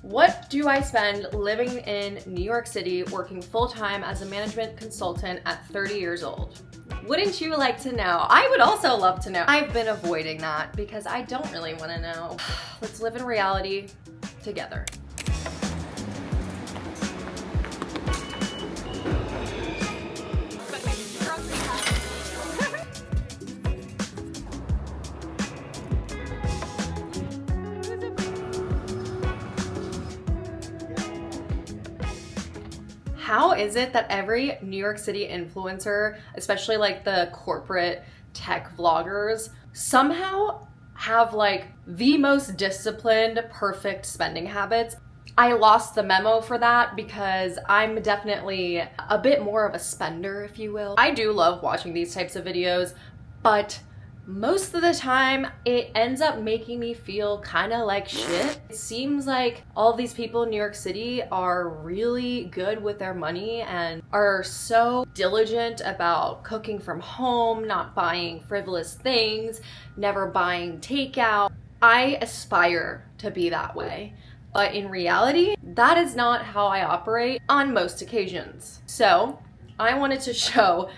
What do I spend living in New York City working full-time as a management consultant at 30 years old? Wouldn't you like to know? I would also love to know. I've been avoiding that because I don't really want to know. Let's live in reality together. How is it that every New York City influencer, especially like the corporate tech vloggers, somehow have like the most disciplined, perfect spending habits? I lost the memo for that because I'm definitely a bit more of a spender, if you will. I do love watching these types of videos, but most of the time it ends up making me feel kind of like shit. It seems like all these people in New York City are really good with their money and are so diligent about cooking from home, not buying frivolous things, never buying takeout. I aspire to be that way. But in reality, that is not how I operate on most occasions. So I wanted to show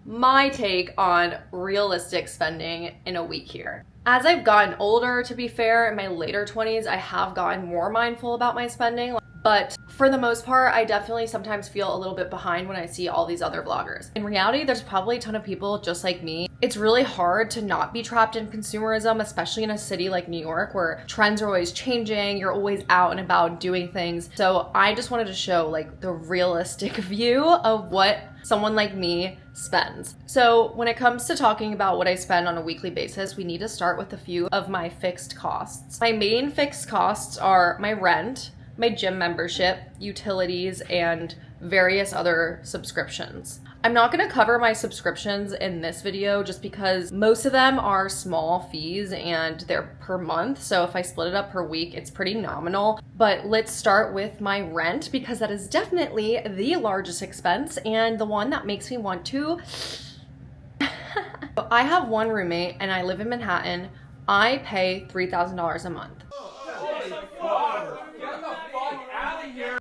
my take on realistic spending in a week here. As I've gotten older, to be fair, in my later 20s, I have gotten more mindful about my spending. But for the most part, I definitely sometimes feel a little bit behind when I see all these other vloggers. In reality, there's probably a ton of people just like me. It's really hard to not be trapped in consumerism, especially in a city like New York where trends are always changing, you're always out and about doing things. So I just wanted to show like the realistic view of what someone like me spends. So when it comes to talking about what I spend on a weekly basis, we need to start with a few of my fixed costs. My main fixed costs are my rent, my gym membership, utilities, and various other subscriptions. I'm not gonna cover my subscriptions in this video just because most of them are small fees and they're per month. So if I split it up per week, it's pretty nominal. But let's start with my rent because that is definitely the largest expense and the one that makes me want to. I have one roommate and I live in Manhattan. I pay $3,000 a month.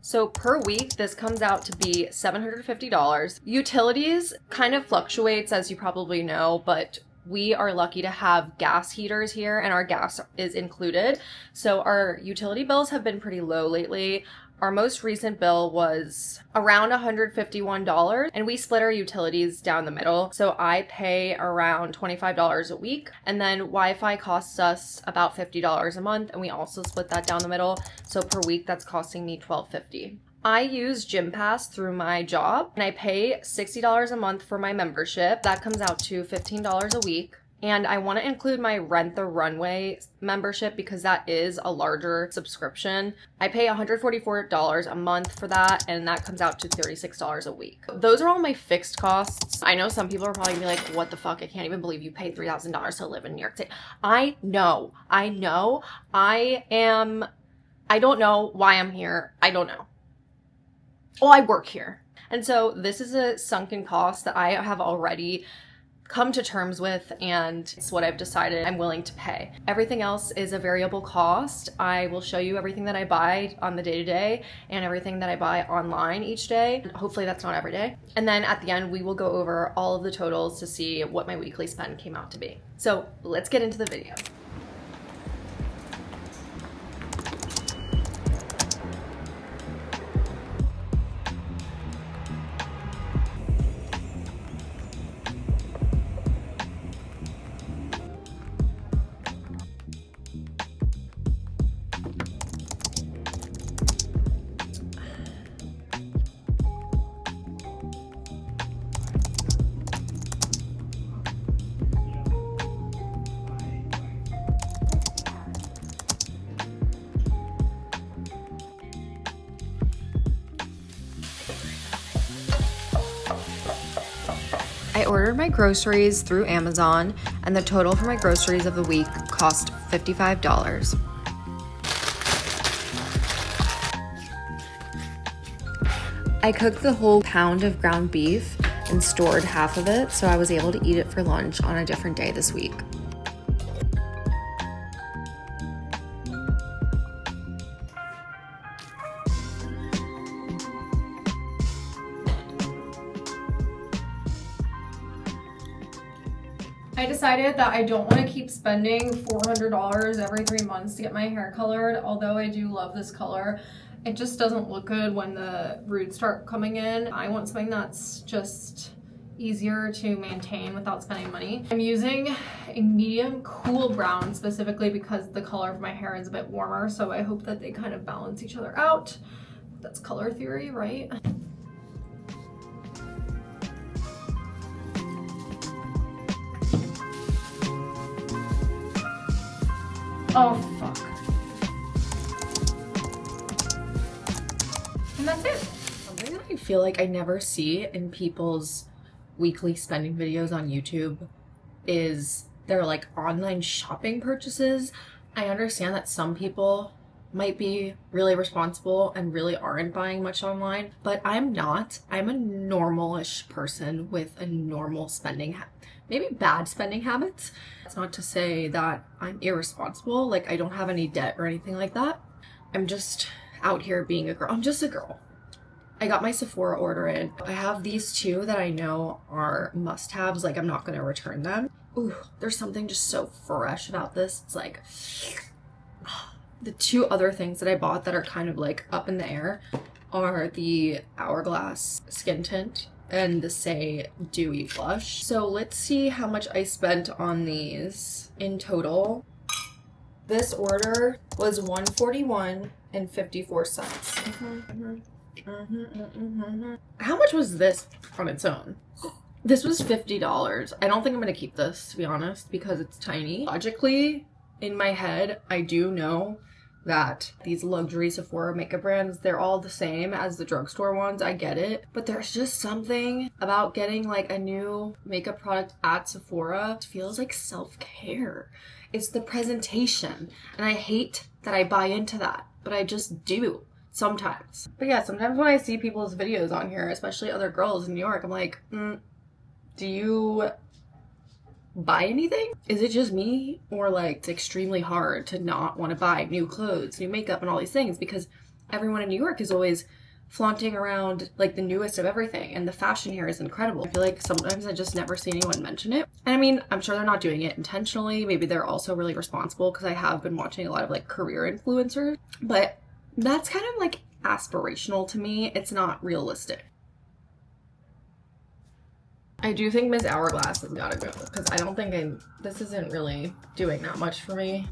So per week, this comes out to be $750. Utilities kind of fluctuates, as you probably know, but we are lucky to have gas heaters here and our gas is included. So our utility bills have been pretty low lately. Our most recent bill was around $151 and we split our utilities down the middle. So I pay around $25 a week and then Wi-Fi costs us about $50 a month and we also split that down the middle. So per week that's costing me $12.50. I use Gym Pass through my job and I pay $60 a month for my membership. That comes out to $15 a week. And I want to include my Rent the Runway membership because that is a larger subscription. I pay $144 a month for that, and that comes out to $36 a week. Those are all my fixed costs. I know some people are probably gonna be like, what the fuck? I can't even believe you paid $3,000 to live in New York City. I know. I don't know why I'm here. I don't know. Oh, I work here. And so this is a sunken cost that I have already come to terms with, and it's what I've decided I'm willing to pay. Everything else is a variable cost. I will show you everything that I buy on the day-to-day and everything that I buy online each day. Hopefully that's not every day. And then at the end, we will go over all of the totals to see what my weekly spend came out to be. So let's get into the video. I ordered my groceries through Amazon, and the total for my groceries of the week cost $55. I cooked the whole pound of ground beef and stored half of it, so I was able to eat it for lunch on a different day this week. I decided that I don't want to keep spending $400 every 3 months to get my hair colored, although I do love this color. It just doesn't look good when the roots start coming in. I want something that's just easier to maintain without spending money. I'm using a medium cool brown specifically because the color of my hair is a bit warmer, so I hope that they kind of balance each other out. That's color theory, right? Oh, fuck. And that's it. Something that I feel like I never see in people's weekly spending videos on YouTube is their like online shopping purchases. I understand that some people might be really responsible and really aren't buying much online, but I'm not. I'm a normal-ish person with a normal spending maybe bad spending habits. It's not to say that I'm irresponsible, like I don't have any debt or anything like that. I'm just out here being a girl. I'm just a girl. I got my Sephora order in. I have these two that I know are must-haves, like I'm not gonna return them. Ooh, there's something just so fresh about this. It's like, the two other things that I bought that are kind of like up in the air are the Hourglass Skin Tint and the Say Dewy Blush. So let's see how much I spent on these in total. This order was $141.54. How much was this on its own? This was $50. I don't think I'm gonna keep this, to be honest, because it's tiny. Logically, in my head, I do know that these luxury Sephora makeup brands, they're all the same as the drugstore ones. I get it. But there's just something about getting like a new makeup product at Sephora. It feels like self-care. It's the presentation. And I hate that I buy into that, but I just do sometimes. But yeah, sometimes when I see people's videos on here, especially other girls in New York, I'm like, do you buy anything? Is it just me? Or like it's extremely hard to not want to buy new clothes, new makeup, and all these things because everyone in New York is always flaunting around like the newest of everything, and the fashion here is incredible. I feel like sometimes I just never see anyone mention it. And I mean, I'm sure they're not doing it intentionally. Maybe they're also really responsible because I have been watching a lot of like career influencers, but that's kind of like aspirational to me. It's not realistic. I do think Ms. Hourglass has gotta go because I don't think this isn't really doing that much for me.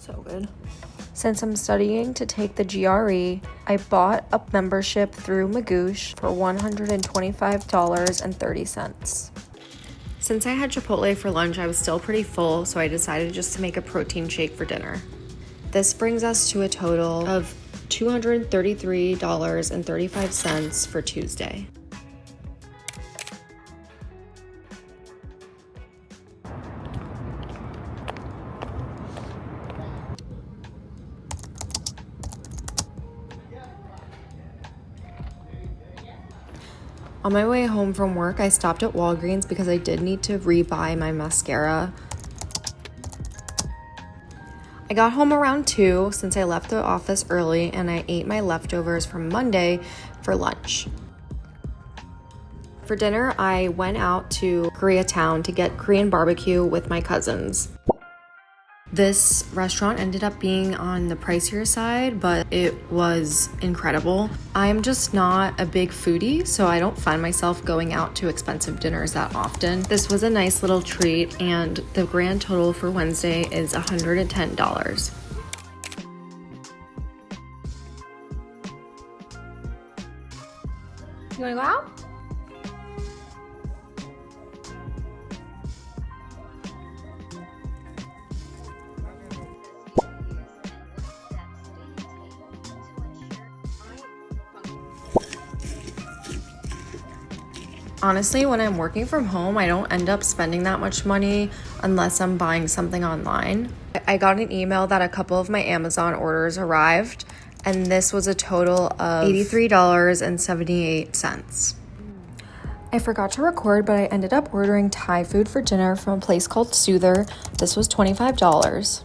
So good. Since I'm studying to take the GRE, I bought a membership through Magoosh for $125.30. Since I had Chipotle for lunch, I was still pretty full, so I decided just to make a protein shake for dinner. This brings us to a total of $233.35 for Tuesday. On my way home from work, I stopped at Walgreens because I did need to rebuy my mascara. I got home around 2 since I left the office early, and I ate my leftovers from Monday for lunch. For dinner, I went out to Koreatown to get Korean barbecue with my cousins. This restaurant ended up being on the pricier side, but it was incredible. I'm just not a big foodie, so I don't find myself going out to expensive dinners that often. This was a nice little treat, and the grand total for Wednesday is $110. You wanna go out? Honestly, when I'm working from home, I don't end up spending that much money unless I'm buying something online. I got an email that a couple of my Amazon orders arrived, and this was a total of $83.78. I forgot to record, but I ended up ordering Thai food for dinner from a place called Soother. This was $25.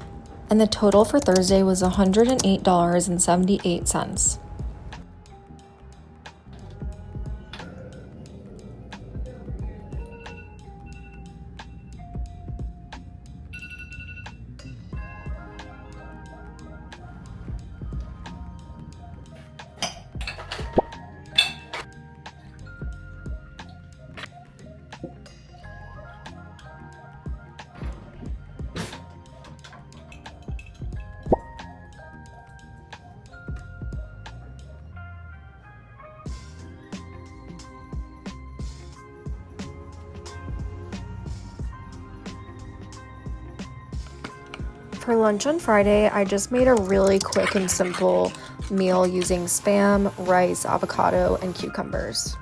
And the total for Thursday was $108.78. For lunch on Friday, I just made a really quick and simple meal using Spam, rice, avocado, and cucumbers.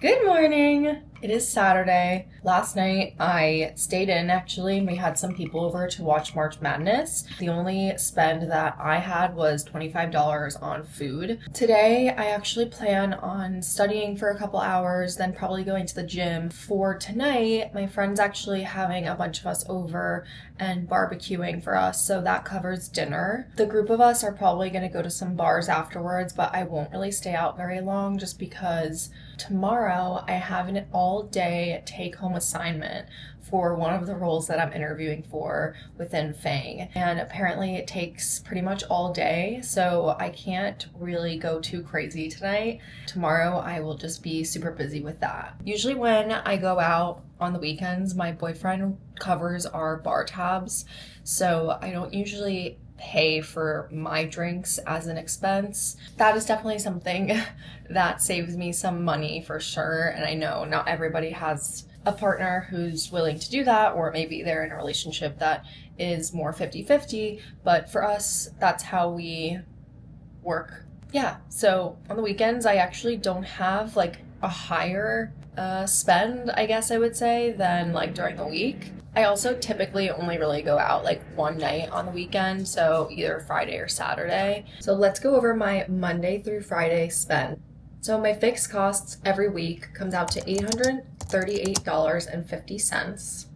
Good morning! It is Saturday. Last night I stayed in actually, and we had some people over to watch March Madness. The only spend that I had was $25 on food. Today I actually plan on studying for a couple hours, then probably going to the gym. For tonight, my friend's actually having a bunch of us over and barbecuing for us, so that covers dinner. The group of us are probably going to go to some bars afterwards, but I won't really stay out very long just because tomorrow I have an all-day take-home assignment for one of the roles that I'm interviewing for within Fang. And apparently it takes pretty much all day, so I can't really go too crazy tonight. Tomorrow I will just be super busy with that. Usually when I go out on the weekends, my boyfriend covers our bar tabs, so I don't usually pay for my drinks as an expense. That is definitely something that saves me some money for sure, and I know not everybody has a partner who's willing to do that, or maybe they're in a relationship that is more 50-50, but for us, that's how we work. Yeah, so on the weekends, I actually don't have like a higher spend, I guess I would say, than like during the week. I also typically only really go out like one night on the weekend, so either Friday or Saturday. So let's go over my Monday through Friday spend. So my fixed costs every week comes out to $838.50.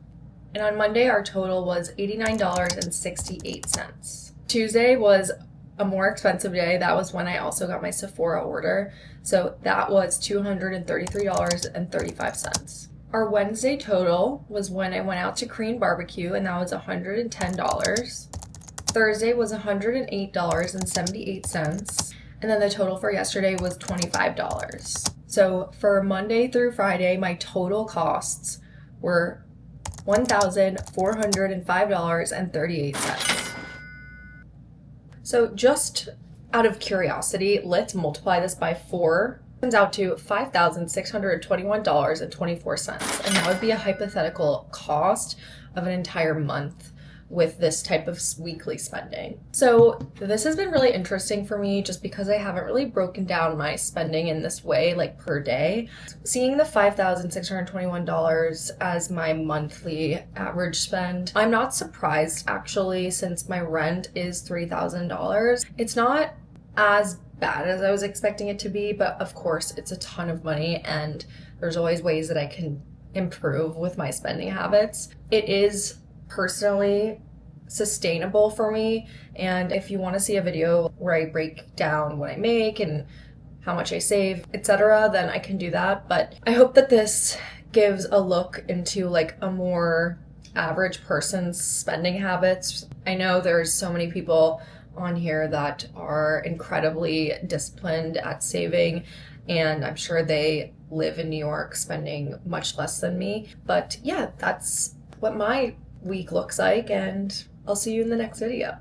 And on Monday, our total was $89.68. Tuesday was a more expensive day. That was when I also got my Sephora order. So that was $233.35. Our Wednesday total was when I went out to Korean barbecue, and that was $110. Thursday was $108.78. And then the total for yesterday was $25. So for Monday through Friday, my total costs were $1,405.38. So just out of curiosity, let's multiply this by 4. It comes out to $5,621.24. And that would be a hypothetical cost of an entire month with this type of weekly spending. So this has been really interesting for me just because I haven't really broken down my spending in this way, like per day. Seeing the $5,621 as my monthly average spend, I'm not surprised actually, since my rent is $3,000. It's not as bad as I was expecting it to be, but of course it's a ton of money and there's always ways that I can improve with my spending habits. It is personally sustainable for me, and if you want to see a video where I break down what I make and how much I save, etc., then I can do that. But I hope that this gives a look into like a more average person's spending habits. I know there's so many people on here that are incredibly disciplined at saving, and I'm sure they live in New York spending much less than me. But yeah, that's what my week looks like, and I'll see you in the next video.